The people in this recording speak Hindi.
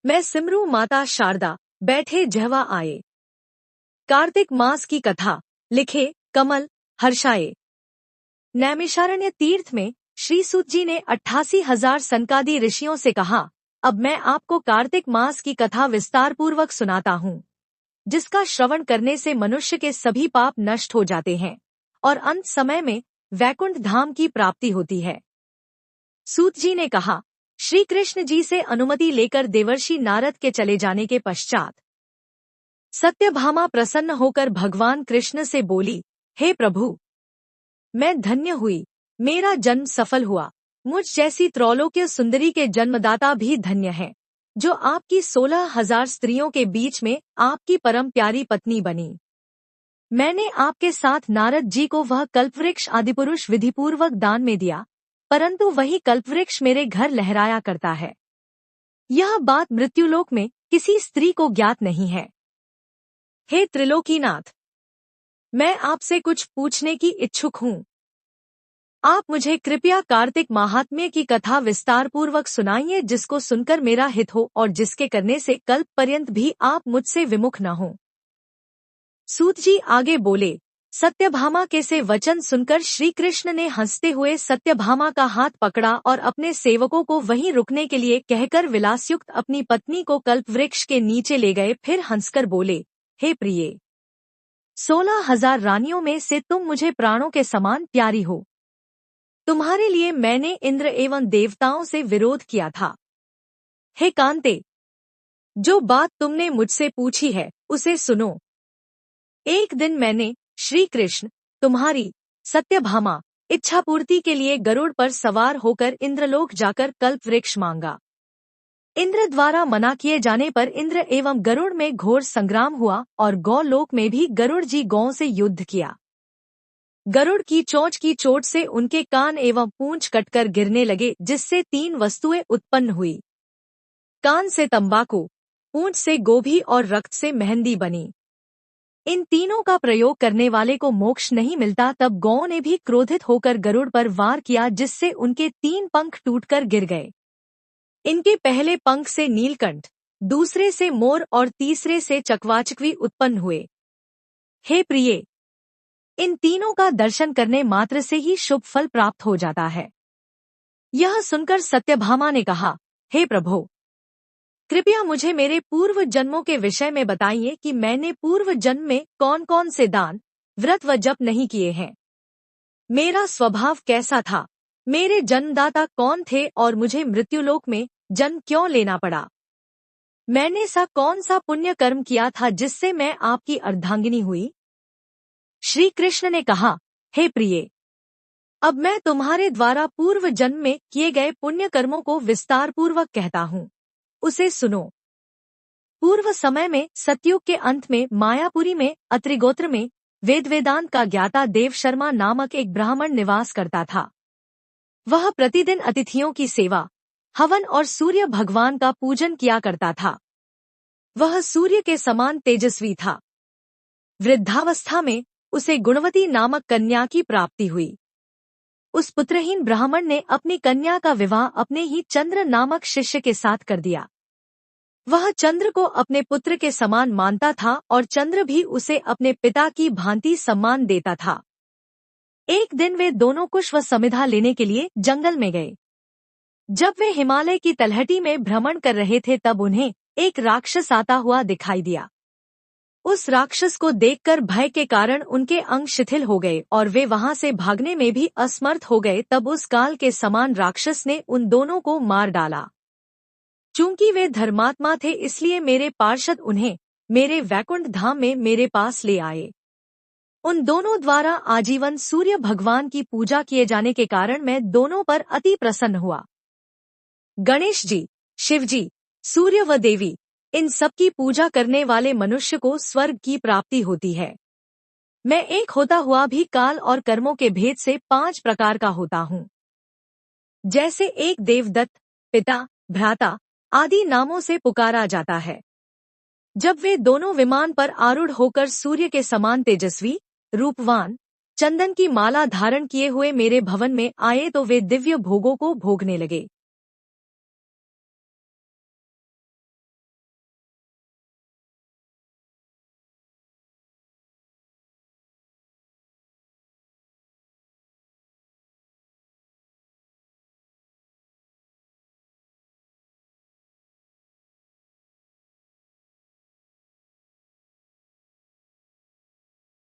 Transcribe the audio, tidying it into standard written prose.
मैं सिमरू माता शारदा बैठे जहवा आए। कार्तिक मास की कथा लिखे कमल हर्षाए। नैमिषारण्य तीर्थ में श्री सूत जी ने 88,000 सनकादि ऋषियों से कहा, अब मैं आपको कार्तिक मास की कथा विस्तार पूर्वक सुनाता हूँ, जिसका श्रवण करने से मनुष्य के सभी पाप नष्ट हो जाते हैं और अंत समय में वैकुंठ धाम की प्राप्ति होती है। सूत जी ने कहा, श्री कृष्ण जी से अनुमति लेकर देवर्षि नारद के चले जाने के पश्चात सत्यभामा प्रसन्न होकर भगवान कृष्ण से बोली, हे प्रभु, मैं धन्य हुई, मेरा जन्म सफल हुआ। मुझ जैसी त्रैलोक्य सुंदरी के जन्मदाता भी धन्य है, जो आपकी 16,000 स्त्रियों के बीच में आपकी परम प्यारी पत्नी बनी। मैंने आपके साथ नारद जी को वह कल्पवृक्ष आदिपुरुष विधिपूर्वक दान में दिया, परंतु वही कल्पवृक्ष मेरे घर लहराया करता है। यह बात मृत्युलोक में किसी स्त्री को ज्ञात नहीं है। हे त्रिलोकीनाथ, मैं आपसे कुछ पूछने की इच्छुक हूँ। आप मुझे कृपया कार्तिक महात्म्य की कथा विस्तार पूर्वक सुनाइए, जिसको सुनकर मेरा हित हो और जिसके करने से कल्प पर्यंत भी आप मुझसे विमुख न हो। सूत जी आगे बोले, सत्यभामा के से वचन सुनकर श्री कृष्ण ने हंसते हुए सत्यभामा का हाथ पकड़ा और अपने सेवकों को वहीं रुकने के लिए कहकर विलासयुक्त अपनी पत्नी को कल्पवृक्ष के नीचे ले गए। फिर हंसकर बोले, हे प्रिये, 16,000 रानियों में से तुम मुझे प्राणों के समान प्यारी हो। तुम्हारे लिए मैंने इंद्र एवं देवताओं से विरोध किया था। हे कांते, जो बात तुमने मुझसे पूछी है उसे सुनो। एक दिन मैंने श्री कृष्ण तुम्हारी सत्यभामा इच्छा पूर्ति के लिए गरुड़ पर सवार होकर इंद्रलोक जाकर कल्पवृक्ष मांगा। इंद्र द्वारा मना किए जाने पर इंद्र एवं गरुड़ में घोर संग्राम हुआ और गौलोक में भी गरुड़ जी गौं से युद्ध किया। गरुड़ की चोंच की चोट से उनके कान एवं पूंछ कटकर गिरने लगे, जिससे 3 वस्तुएं उत्पन्न हुई। कान से तंबाकू, पूंछ से गोभी और रक्त से मेहंदी बनी। इन तीनों का प्रयोग करने वाले को मोक्ष नहीं मिलता। तब गौं ने भी क्रोधित होकर गरुड़ पर वार किया, जिससे उनके 3 पंख टूटकर गिर गए। इनके पहले पंख से नीलकंठ, दूसरे से मोर और तीसरे से चकवाचकवी उत्पन्न हुए। हे प्रिये, इन तीनों का दर्शन करने मात्र से ही शुभ फल प्राप्त हो जाता है। यह सुनकर सत्यभामा ने कहा, हे प्रभु, कृपया मुझे मेरे पूर्व जन्मों के विषय में बताइए कि मैंने पूर्व जन्म में कौन कौन से दान, व्रत व जप नहीं किए हैं। मेरा स्वभाव कैसा था, मेरे जन्मदाता कौन थे और मुझे मृत्युलोक में जन्म क्यों लेना पड़ा। मैंने सा कौन सा पुण्य कर्म किया था जिससे मैं आपकी अर्धांगिनी हुई। श्री कृष्ण ने कहा, हे प्रिये, अब मैं तुम्हारे द्वारा पूर्व जन्म में किए गए पुण्य कर्मों को विस्तार पूर्वक कहता हूँ, उसे सुनो। पूर्व समय में सतयुग के अंत में मायापुरी में अत्रि गोत्र में वेदांत का ज्ञाता देव शर्मा नामक एक ब्राह्मण निवास करता था। वह प्रतिदिन अतिथियों की सेवा, हवन और सूर्य भगवान का पूजन किया करता था। वह सूर्य के समान तेजस्वी था। वृद्धावस्था में उसे गुणवती नामक कन्या की प्राप्ति हुई। उस पुत्रहीन ब्राह्मण ने अपनी कन्या का विवाह अपने ही चंद्र नामक शिष्य के साथ कर दिया। वह चंद्र को अपने पुत्र के समान मानता था और चंद्र भी उसे अपने पिता की भांति सम्मान देता था। एक दिन वे दोनों कुश व समिधा लेने के लिए जंगल में गए। जब वे हिमालय की तलहटी में भ्रमण कर रहे थे, तब उन्हें एक राक्षस आता हुआ दिखाई दिया। उस राक्षस को देखकर भय के कारण उनके अंग शिथिल हो गए और वे वहां से भागने में भी असमर्थ हो गए। तब उस काल के समान राक्षस ने उन दोनों को मार डाला। चूंकि वे धर्मात्मा थे, इसलिए मेरे पार्षद उन्हें मेरे वैकुंठ धाम में मेरे पास ले आए। उन दोनों द्वारा आजीवन सूर्य भगवान की पूजा किए जाने के कारण मैं दोनों पर अति प्रसन्न हुआ। गणेश जी, शिव जी, सूर्य व देवी, इन सब की पूजा करने वाले मनुष्य को स्वर्ग की प्राप्ति होती है। मैं एक होता हुआ भी काल और कर्मों के भेद से 5 प्रकार का होता हूँ। जैसे एक देवदत्त, पिता, भ्राता आदि नामों से पुकारा जाता है। जब वे दोनों विमान पर आरूढ़ होकर सूर्य के समान तेजस्वी, रूपवान, चंदन की माला धारण किए हुए मेरे भवन में आए, तो वे दिव्य भोगों को भोगने लगे।